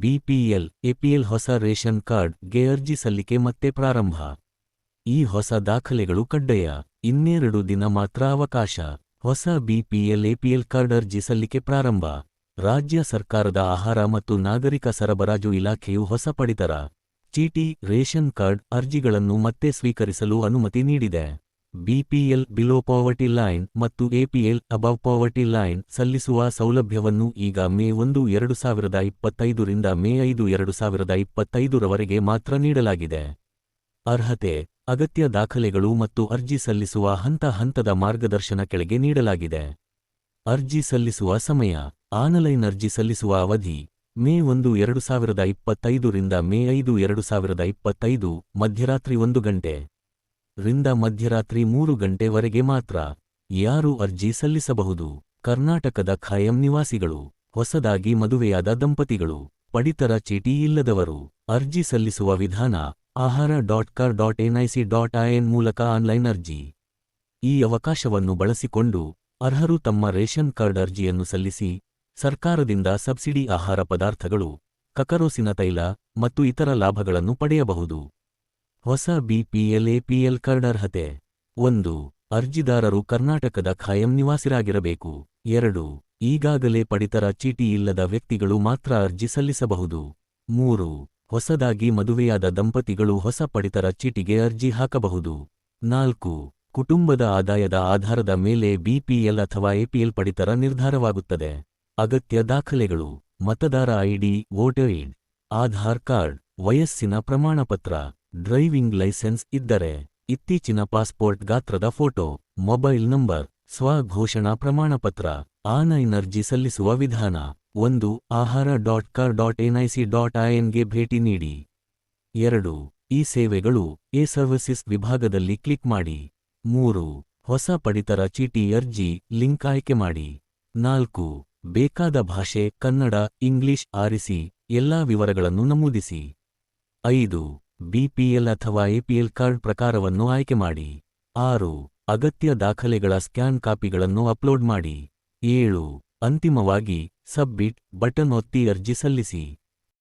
BPL, APL ಹೊಸ ration ಕಾರ್ಡ್ಗೆ ಅರ್ಜಿ ಸಲ್ಲಿಕೆ ಮತ್ತೆ ಪ್ರಾರಂಭ. ಈ ಹೊಸ ದಾಖಲೆಗಳು ಕಡ್ಡಾಯ. 2 ದಿನ ಮಾತ್ರ ಅವಕಾಶ. ಹೊಸ ಬಿಪಿಎಲ್ ಎಪಿಎಲ್ ಕಾರ್ಡ್ ಅರ್ಜಿ ಸಲ್ಲಿಕೆ ಪ್ರಾರಂಭ. ರಾಜ್ಯ ಸರ್ಕಾರದ ಆಹಾರ ಮತ್ತು ನಾಗರಿಕ ಸರಬರಾಜು ಇಲಾಖೆಯು ಹೊಸ ಪಡಿತರ ಚೀಟಿ, ರೇಷನ್ ಕಾರ್ಡ್ ಅರ್ಜಿಗಳನ್ನು ಮತ್ತೆ ಸ್ವೀಕರಿಸಲು ಅನುಮತಿ ನೀಡಿದೆ. ಬಿಪಿಎಲ್ ಬಿಲೋ ಪಾವರ್ಟಿ ಲೈನ್ ಮತ್ತು ಎಪಿಎಲ್ ಅಬವ್ ಪಾವರ್ಟಿ ಲೈನ್ ಸಲ್ಲಿಸುವ ಸೌಲಭ್ಯವನ್ನು ಈಗ ಮೇ 1, 2025 ರಿಂದ ಮೇ 5, 2025 ರವರೆಗೆ ಮಾತ್ರ ನೀಡಲಾಗಿದೆ. ಅರ್ಹತೆ, ಅಗತ್ಯ ದಾಖಲೆಗಳು ಮತ್ತು ಅರ್ಜಿ ಸಲ್ಲಿಸುವ ಹಂತದ ಮಾರ್ಗದರ್ಶನ ಕೆಳಗೆ ನೀಡಲಾಗಿದೆ. ಅರ್ಜಿ ಸಲ್ಲಿಸುವ ಸಮಯ. ಆನ್ಲೈನ್ ಅರ್ಜಿ ಸಲ್ಲಿಸುವ ಅವಧಿ ಮೇ 1, 2025 ರಿಂದ ಮೇ 5, 2025 ಮಧ್ಯರಾತ್ರಿ 1 ಗಂಟೆ ರಿಂದ ಮಧ್ಯರಾತ್ರಿ 3 ಗಂಟೆವರೆಗೆ ಮಾತ್ರ. ಯಾರು ಅರ್ಜಿ ಸಲ್ಲಿಸಬಹುದು? ಕರ್ನಾಟಕದ ಖಾಯಂ ನಿವಾಸಿಗಳು, ಹೊಸದಾಗಿ ಮದುವೆಯಾದ ದಂಪತಿಗಳು, ಪಡಿತರ ಚೀಟಿ ಇಲ್ಲದವರು. ಅರ್ಜಿ ಸಲ್ಲಿಸುವ ವಿಧಾನ ahara.kar.nic.in ಮೂಲಕ ಆನ್ಲೈನ್ ಅರ್ಜಿ. ಈ ಅವಕಾಶವನ್ನು ಬಳಸಿಕೊಂಡು ಅರ್ಹರು ತಮ್ಮ ರೇಷನ್ ಕಾರ್ಡ್ ಅರ್ಜಿಯನ್ನು ಸಲ್ಲಿಸಿ ಸರ್ಕಾರದಿಂದ ಸಬ್ಸಿಡಿ ಆಹಾರ ಪದಾರ್ಥಗಳು, ಕಕರೋಸಿನ ತೈಲ ಮತ್ತು ಇತರ ಲಾಭಗಳನ್ನು ಪಡೆಯಬಹುದು. ಹೊಸ ಬಿಪಿಎಲ್ ಎಪಿಎಲ್ ಕಾರ್ಡ್ ಅರ್ಹತೆ. 1. ಅರ್ಜಿದಾರರು ಕರ್ನಾಟಕದ ಖಾಯಂ ನಿವಾಸಿರಾಗಿರಬೇಕು. 2. ಈಗಾಗಲೇ ಪಡಿತರ ಚೀಟಿ ಇಲ್ಲದ ವ್ಯಕ್ತಿಗಳು ಮಾತ್ರ ಅರ್ಜಿ ಸಲ್ಲಿಸಬಹುದು. 3. ಹೊಸದಾಗಿ ಮದುವೆಯಾದ ದಂಪತಿಗಳು ಹೊಸ ಪಡಿತರ ಚೀಟಿಗೆ ಅರ್ಜಿ ಹಾಕಬಹುದು. 4. ಕುಟುಂಬದ ಆದಾಯದ ಆಧಾರದ ಮೇಲೆ ಬಿಪಿಎಲ್ ಅಥವಾ ಎಪಿಎಲ್ ಪಡಿತರ ನಿರ್ಧಾರವಾಗುತ್ತದೆ. ಅಗತ್ಯ ದಾಖಲೆಗಳು: ಮತದಾರ ID, voter ID, Aadhaar card, ವಯಸ್ಸಿನ ಪ್ರಮಾಣಪತ್ರ, ಡ್ರೈವಿಂಗ್ ಲೈಸೆನ್ಸ್ ಇದ್ದರೆ, ಇತ್ತೀಚಿನ ಪಾಸ್ಪೋರ್ಟ್ ಗಾತ್ರದ ಫೋಟೋ, ಮೊಬೈಲ್ ನಂಬರ್, ಸ್ವಘೋಷಣಾ ಪ್ರಮಾಣಪತ್ರ. ಆನ್ಲೈನ್ ಅರ್ಜಿ ಸಲ್ಲಿಸುವ ವಿಧಾನ: 1. ahara.kar.nic.in ಗೆ ಭೇಟಿ ನೀಡಿ. 2. ಈ ಸೇವೆಗಳು ಸರ್ವಿಸಸ್ ವಿಭಾಗದಲ್ಲಿ ಕ್ಲಿಕ್ ಮಾಡಿ. 3. ಹೊಸ ಪಡಿತರ ಚೀಟಿ ಅರ್ಜಿ ಲಿಂಕ್ ಆಯ್ಕೆ ಮಾಡಿ. 4. ಬೇಕಾದ ಭಾಷೆ ಕನ್ನಡ, ಇಂಗ್ಲಿಷ್ ಆರಿಸಿ ಎಲ್ಲಾ ವಿವರಗಳನ್ನು ನಮೂದಿಸಿ. 5. ಬಿಪಿಎಲ್ ಅಥವಾ ಎಪಿಎಲ್ ಕಾರ್ಡ್ ಪ್ರಕಾರವನ್ನು ಆಯ್ಕೆ ಮಾಡಿ. 6. ಅಗತ್ಯ ದಾಖಲೆಗಳ ಸ್ಕ್ಯಾನ್ ಕಾಪಿಗಳನ್ನು ಅಪ್ಲೋಡ್ ಮಾಡಿ. 7. ಅಂತಿಮವಾಗಿ ಸಬ್ಮಿಟ್ ಬಟನ್ ಒತ್ತಿ ಅರ್ಜಿ ಸಲ್ಲಿಸಿ.